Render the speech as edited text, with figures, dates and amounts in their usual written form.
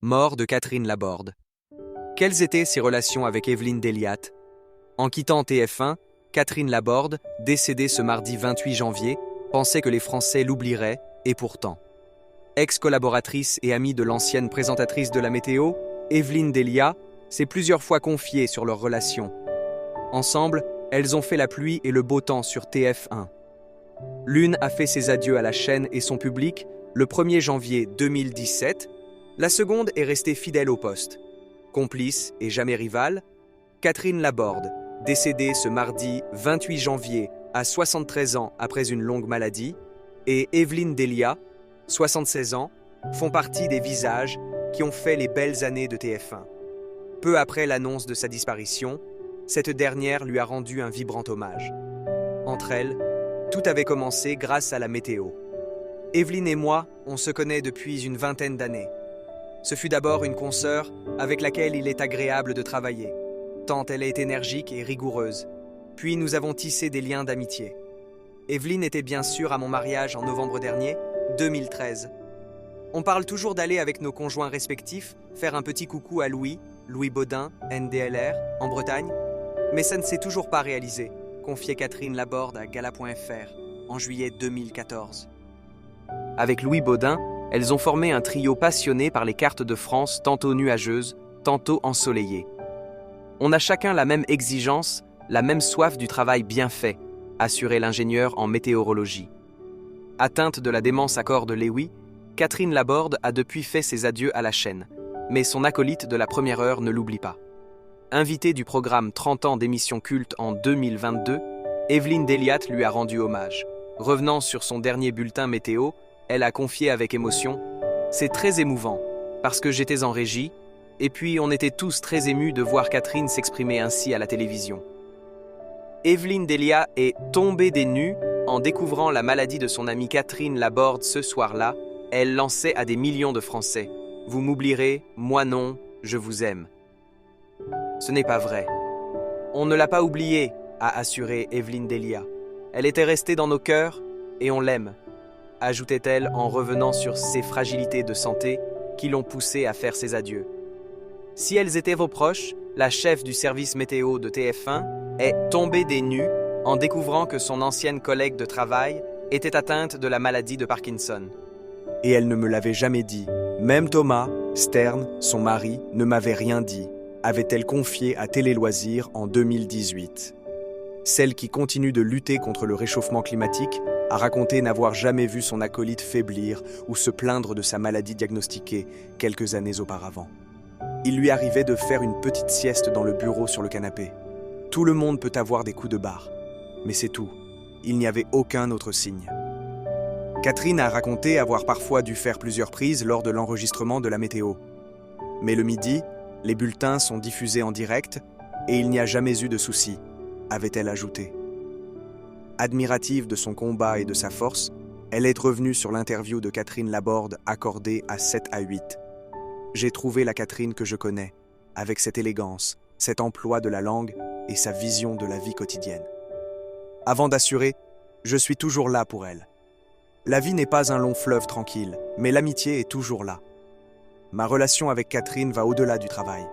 Mort de Catherine Laborde. Quelles étaient ses relations avec Evelyne Delia? En quittant TF1, Catherine Laborde, décédée ce mardi 28 janvier, pensait que les Français l'oublieraient, et pourtant. Ex-collaboratrice et amie de l'ancienne présentatrice de la météo, Evelyne Delia, s'est plusieurs fois confiée sur leurs relations. Ensemble, elles ont fait la pluie et le beau temps sur TF1. L'une a fait ses adieux à la chaîne et son public le 1er janvier 2017, la seconde est restée fidèle au poste. Complice et jamais rivale, Catherine Laborde, décédée ce mardi 28 janvier à 73 ans après une longue maladie, et Evelyne Delia, 76 ans, font partie des visages qui ont fait les belles années de TF1. Peu après l'annonce de sa disparition, cette dernière lui a rendu un vibrant hommage. Entre elles, tout avait commencé grâce à la météo. Evelyne et moi, on se connaît depuis une vingtaine d'années. Ce fut d'abord une consoeur avec laquelle il est agréable de travailler, tant elle est énergique et rigoureuse. Puis nous avons tissé des liens d'amitié. Evelyne était bien sûr à mon mariage en novembre dernier, 2013. On parle toujours d'aller avec nos conjoints respectifs faire un petit coucou à Louis Baudin, NDLR, en Bretagne, mais ça ne s'est toujours pas réalisé, confiait Catherine Laborde à Gala.fr en juillet 2014. Avec Louis Baudin, elles ont formé un trio passionné par les cartes de France tantôt nuageuses, tantôt ensoleillées. On a chacun la même exigence, la même soif du travail bien fait, assurait l'ingénieur en météorologie. Atteinte de la démence à corps de Lewy, Catherine Laborde a depuis fait ses adieux à la chaîne, mais son acolyte de la première heure ne l'oublie pas. Invitée du programme 30 ans d'émission culte en 2022, Evelyne Delia lui a rendu hommage. Revenant sur son dernier bulletin météo, elle a confié avec émotion « C'est très émouvant, parce que j'étais en régie, et puis on était tous très émus de voir Catherine s'exprimer ainsi à la télévision. » Evelyne Delia est tombée des nues en découvrant la maladie de son amie Catherine Laborde ce soir-là. Elle lançait à des millions de Français « Vous m'oublierez, moi non, je vous aime. » Ce n'est pas vrai. On ne l'a pas oubliée, a assuré Evelyne Delia. Elle était restée dans nos cœurs et on l'aime, ajoutait-elle en revenant sur ses fragilités de santé qui l'ont poussée à faire ses adieux. Si elles étaient vos proches, la chef du service météo de TF1 est tombée des nues en découvrant que son ancienne collègue de travail était atteinte de la maladie de Parkinson. Et elle ne me l'avait jamais dit. Même Thomas, Stern, son mari, ne m'avait rien dit, avait-elle confié à Télé Loisirs en 2018. Celle qui continue de lutter contre le réchauffement climatique a raconté n'avoir jamais vu son acolyte faiblir ou se plaindre de sa maladie diagnostiquée quelques années auparavant. Il lui arrivait de faire une petite sieste dans le bureau sur le canapé. Tout le monde peut avoir des coups de barre, mais c'est tout. Il n'y avait aucun autre signe. Catherine a raconté avoir parfois dû faire plusieurs prises lors de l'enregistrement de la météo. Mais le midi, les bulletins sont diffusés en direct et il n'y a jamais eu de soucis, avait-elle ajouté. Admirative de son combat et de sa force, elle est revenue sur l'interview de Catherine Laborde accordée à 7/8. J'ai trouvé la Catherine que je connais, avec cette élégance, cet emploi de la langue et sa vision de la vie quotidienne. Avant d'assurer, je suis toujours là pour elle. La vie n'est pas un long fleuve tranquille, mais l'amitié est toujours là. Ma relation avec Catherine va au-delà du travail.